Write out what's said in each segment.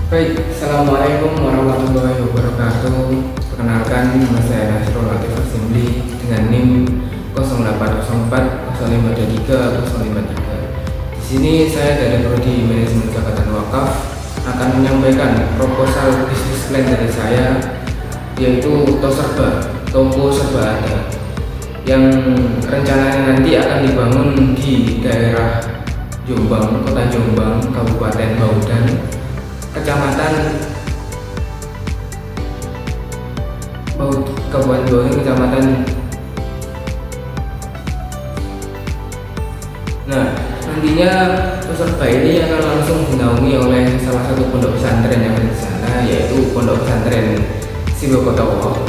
Baik, Assalamualaikum warahmatullahi wabarakatuh. Perkenalkan, nama saya Nasrul Latif Assembly dengan NIM 0804 0523 053. Di sini saya dari Prodi Manajemen Zakat dan Wakaf akan menyampaikan proposal bisnis plan dari saya, yaitu toko serba ada, yang rencananya nanti akan dibangun di daerah Jombang, Kota Jombang, Kabupaten Baudan, Kecamatan Kabupaten Baudan, Kecamatan. Nah, nantinya peserta ini akan langsung dinaungi oleh salah satu pondok pesantren yang ada di sana, yaitu Pondok Pesantren Sibokotawa.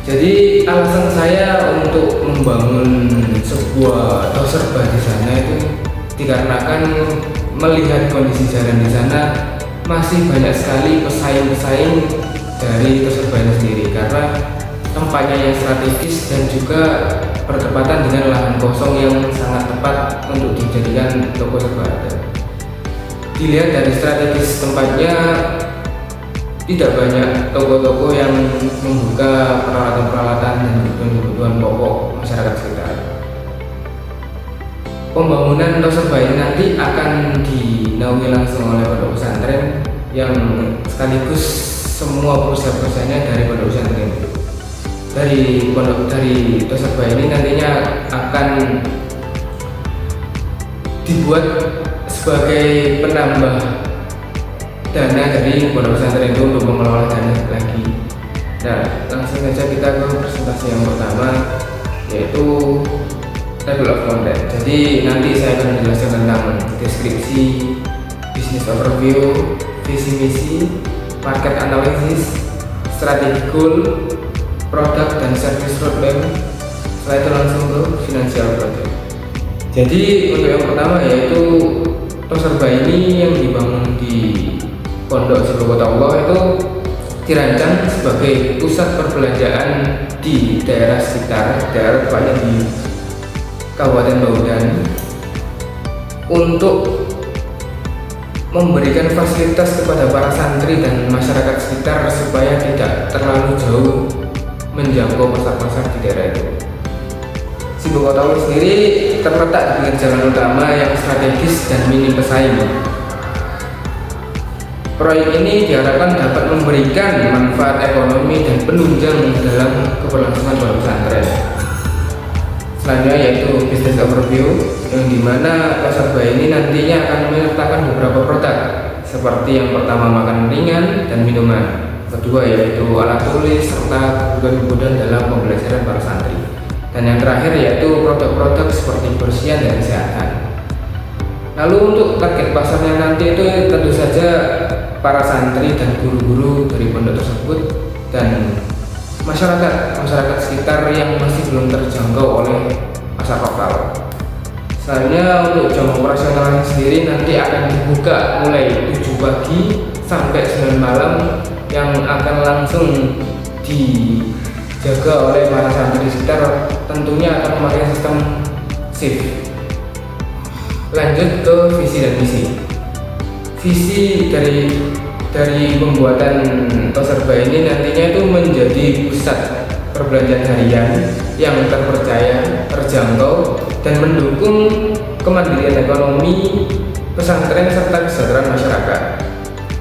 Jadi alasan saya untuk membangun sebuah toserba di sana itu dikarenakan melihat kondisi jalan di sana masih banyak sekali pesaing-pesaing dari toserba ini sendiri, karena tempatnya yang strategis dan juga bertepatan dengan lahan kosong yang sangat tepat untuk dijadikan toko serba ada. Dilihat dari strategis tempatnya, tidak banyak toko-toko yang membuka peralatan-peralatan dan kebutuhan pokok masyarakat sekitar. Pembangunan toserba ini nanti akan dinaungi langsung oleh pondok pesantren, yang sekaligus semua perusahaan-perusahaannya dari pondok pesantren. Dari toserba ini nantinya akan dibuat sebagai penambah dana dari pondok pesantren itu untuk mengelola dana lagi. Nah, langsung saja kita ke presentasi yang pertama, yaitu table of content. Jadi nanti saya akan menjelaskan tentang deskripsi, business overview, visi misi, market analysis, strategi goal, produk dan service roadmap. Setelah itu langsung ke financial project. Jadi untuk yang pertama, yaitu toserba ini yang dibangun di Pondok Sibokotawa itu dirancang sebagai pusat perbelanjaan di daerah sekitar, daerah tepatnya di Kabupaten Baudan, untuk memberikan fasilitas kepada para santri dan masyarakat sekitar supaya tidak terlalu jauh menjangkau pasar-pasar di daerah itu. Sibokotawa sendiri terletak di pinggir jalan utama yang strategis dan minim pesaing. Proyek ini diharapkan dapat memberikan manfaat ekonomi dan penunjang dalam keberlangsungan pondok pesantren. Selanjutnya yaitu business overview, yang dimana toserba ini nantinya akan menyertakan beberapa produk, seperti yang pertama makanan ringan dan minuman, kedua yaitu alat tulis serta kebutuhan dalam pembelajaran para santri, dan yang terakhir yaitu produk-produk seperti kebersihan dan kesehatan. Lalu untuk target pasarnya nanti itu tentu saja para santri dan guru-guru dari pondok tersebut dan masyarakat sekitar yang masih belum terjangkau oleh pasar lokal. Selanjutnya untuk jam operasional sendiri nanti akan dibuka mulai 7 pagi sampai 9 malam, yang akan langsung dijaga oleh para santri sekitar, tentunya akan memakai sistem shift. Lanjut ke visi dan misi. Visi dari pembuatan toserba ini nantinya itu menjadi pusat perbelanjaan harian yang terpercaya, terjangkau, dan mendukung kemandirian ekonomi pesantren serta kesejahteraan masyarakat.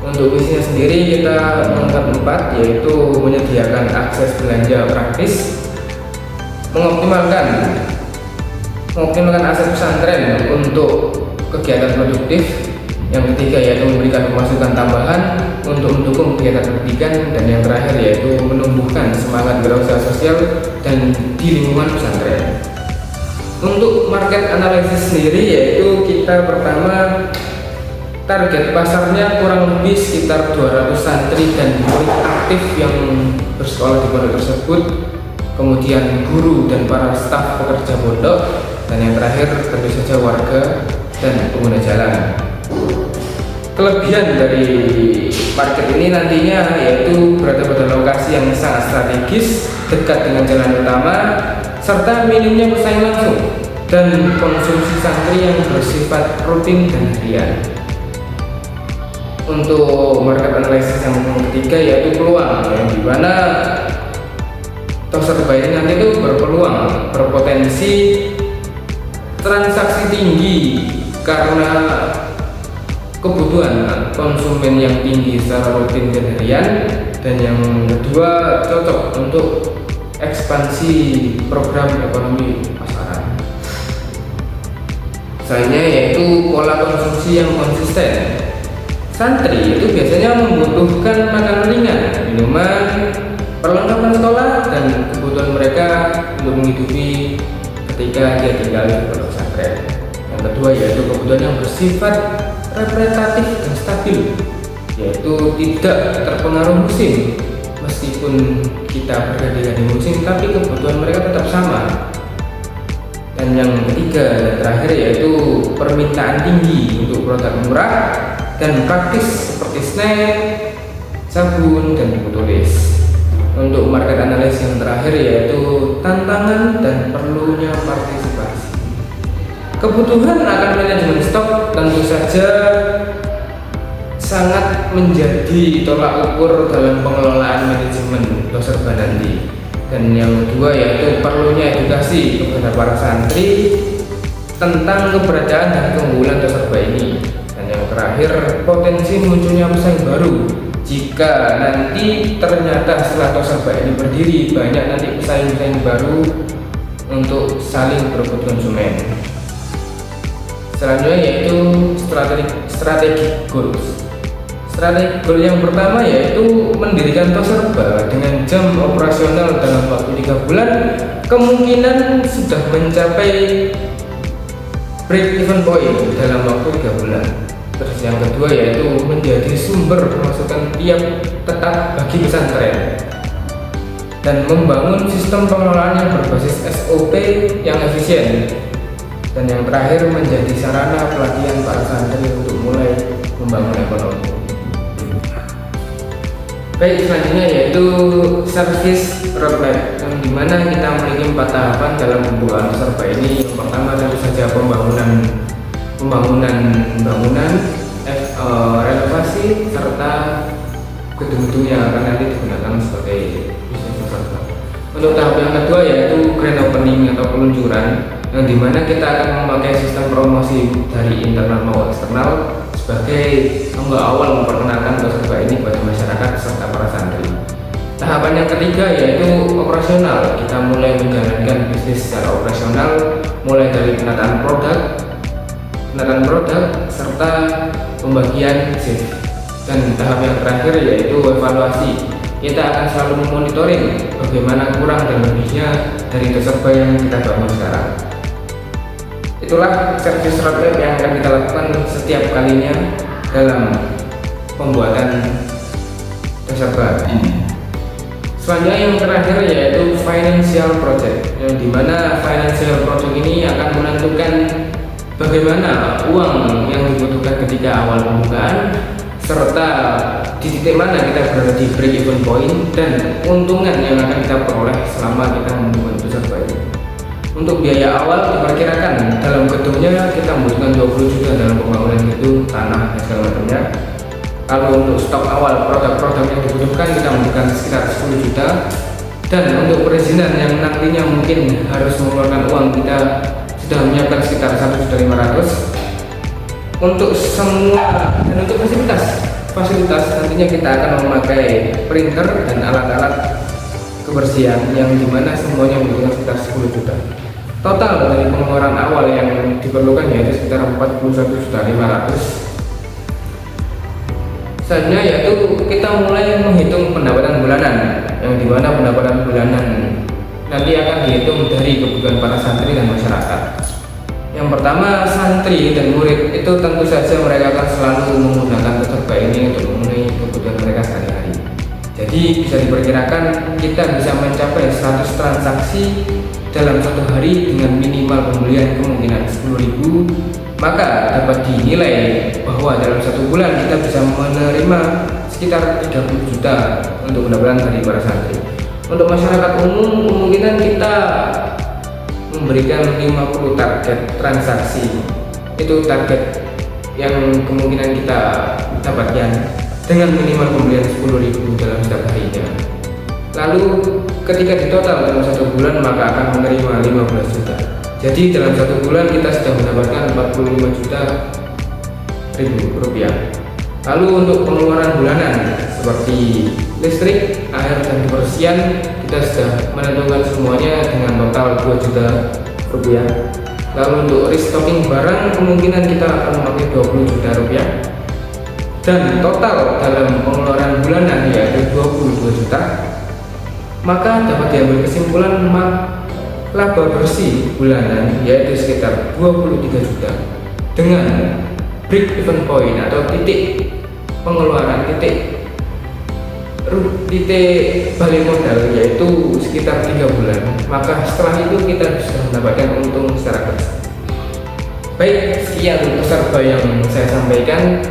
Untuk visinya sendiri kita mengangkat 4, yaitu menyediakan akses belanja praktis, mengoptimalkan akses pesantren untuk kegiatan produktif. Yang ketiga yaitu memberikan pemasukan tambahan untuk mendukung kegiatan pendidikan, dan yang terakhir yaitu menumbuhkan semangat berwirausaha sosial dan di lingkungan pesantren. Untuk market analysis sendiri, yaitu kita pertama target pasarnya kurang lebih sekitar 200 santri dan murid aktif yang bersekolah di pondok tersebut, kemudian guru dan para staf pekerja pondok, dan yang terakhir tentu saja warga dan pengguna jalan. Kelebihan dari market ini nantinya yaitu berada pada lokasi yang sangat strategis, dekat dengan jalan utama, serta minimnya pesaing langsung dan konsumsi santri yang bersifat rutin dan harian. Untuk market analysis yang ketiga yaitu peluang, yang dimana Toserba ini nanti itu berpotensi transaksi tinggi karena kebutuhan konsumen yang tinggi secara rutin dan harian. Dan yang kedua cocok untuk ekspansi program ekonomi pasaran. Misalnya yaitu pola konsumsi yang konsisten. Santri itu biasanya membutuhkan makanan ringan, minuman, perlengkapan sekolah, dan kebutuhan mereka untuk menghidupi ketika dia tinggal di pondok pesantren. Yang kedua yaitu kebutuhan yang bersifat repetitif dan stabil, yaitu tidak terpengaruh musim. Meskipun kita berganti-ganti musim, tapi kebutuhan mereka tetap sama. Dan yang ketiga dan terakhir yaitu permintaan tinggi untuk produk murah dan praktis seperti snack, sabun, dan buku tulis. Untuk market analysis yang terakhir yaitu tantangan dan perlunya partisipasi. Kebutuhan akan manajemen stok tentu saja sangat menjadi tolak ukur dalam pengelolaan manajemen Toserba nanti. Dan yang kedua yaitu perlunya edukasi kepada para santri tentang keberadaan dan keunggulan Toserba ini. Dan yang terakhir potensi munculnya pesaing baru. Jika nanti ternyata setelah Toserba ini berdiri banyak nanti pesaing-pesaing baru untuk saling berebut konsumen. Selanjutnya yaitu strategi goals. Strategi goal yang pertama yaitu mendirikan Toserba dengan jam operasional dalam waktu 3 bulan, kemungkinan sudah mencapai break even point dalam waktu 3 bulan. Terus yang kedua yaitu menjadi sumber pemasukan tiap tetap bagi pesantren dan membangun sistem pengelolaan yang berbasis SOP yang efisien. Dan yang terakhir menjadi sarana pelatihan para santri untuk mulai membangun ekonomi. Baik, selanjutnya yaitu service roadmap, yang dimana kita memiliki 4 tahapan dalam pembukaan Toserba ini. Yang pertama tentu saja pembangunan renovasi serta gedung-gedung yang akan nanti digunakan sebagai bisnis Toserba. Untuk tahap yang kedua yaitu grand opening atau peluncuran, yang dimana kita akan memakai sistem promosi dari internal maupun eksternal sebagai tonggak awal memperkenalkan Toserba ini kepada masyarakat serta para santri. Tahapan yang ketiga yaitu operasional. Kita mulai menjalankan bisnis secara operasional, mulai dari penataan produk serta pembagian shift. Dan tahap yang terakhir yaitu evaluasi. Kita akan selalu memonitoring bagaimana kurang dan lebihnya dari Toserba yang kita bangun sekarang. Itulah service roadmap yang akan kita lakukan setiap kalinya dalam pembuatan Toserba ini. Selanjutnya yang terakhir yaitu financial project, yang dimana financial project ini akan menentukan bagaimana uang yang dibutuhkan ketika awal pembukaan, serta di titik mana kita berada di break even point dan keuntungan yang akan kita peroleh selama kita membuat Toserba ini. Untuk biaya awal diperkirakan dalam gedungnya kita membutuhkan 20 juta dalam pembangunan gedung, tanah, dan segala macamnya. Kalau untuk stok awal produk-produk yang dibutuhkan kita membutuhkan sekitar 10 juta. Dan untuk perizinan yang nantinya mungkin harus mengeluarkan uang, kita sudah menyiapkan sekitar 1.500.000. Untuk semua dan untuk fasilitas nantinya kita akan memakai printer dan alat-alat kebersihan yang dimana semuanya membutuhkan sekitar 10 juta. Total dari pengeluaran awal yang diperlukan yaitu sekitar 41.500.000. Selanjutnya yaitu kita mulai menghitung pendapatan bulanan, yang dimana pendapatan bulanan nanti akan dihitung dari kebutuhan para santri dan masyarakat. Yang pertama, santri dan murid itu tentu saja mereka akan selalu menggunakan Toserba ini untuk memenuhi kebutuhan mereka sehari-hari. Jadi bisa diperkirakan kita bisa mencapai 100 transaksi dalam satu hari dengan minimal pembelian kemungkinan 10.000, maka dapat dinilai bahwa dalam 1 bulan kita bisa menerima sekitar 30 juta untuk pendapatan dari para santri. Untuk masyarakat umum kemungkinan kita memberikan 50 target transaksi. Itu target yang kemungkinan kita dapatkan dengan minimal pembelian 10.000 dalam setiap harinya. Lalu ketika ditotal dalam 1 bulan maka akan menerima 15 juta. Jadi dalam 1 bulan kita sudah mendapatkan 45 juta rupiah. Lalu untuk pengeluaran bulanan seperti listrik, air, dan kebersihan kita sudah menentukan semuanya dengan total 2 juta rupiah. Lalu untuk restocking barang kemungkinan kita akan memakai 20 juta rupiah. Dan total dalam pengeluaran bulanan yaitu 22 juta. Maka dapat diambil kesimpulan laba bersih bulanan yaitu sekitar 23 juta dengan break even point atau titik pengeluaran, titik balik modal yaitu sekitar 3 bulan. Maka setelah itu kita bisa mendapatkan untung secara keras. Baik, sekian serba yang saya sampaikan.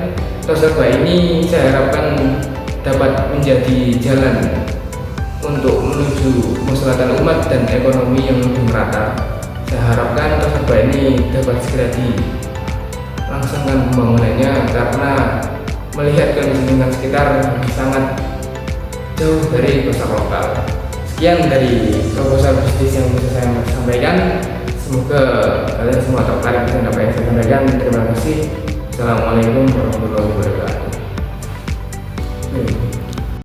Serba ini saya harapkan dapat menjadi jalan untuk menuju kemaslahatan umat dan ekonomi yang lebih merata. Saya harapkan serba ini dapat segera dilangsungkan pembangunannya karena melihat kondisi lingkungan sekitar sangat jauh dari pasar lokal. Sekian dari proposal bisnis yang bisa saya sampaikan. Semoga kalian semua tertarik dengan apa yang saya sampaikan. Terima kasih. Assalamualaikum warahmatullahi wabarakatuh.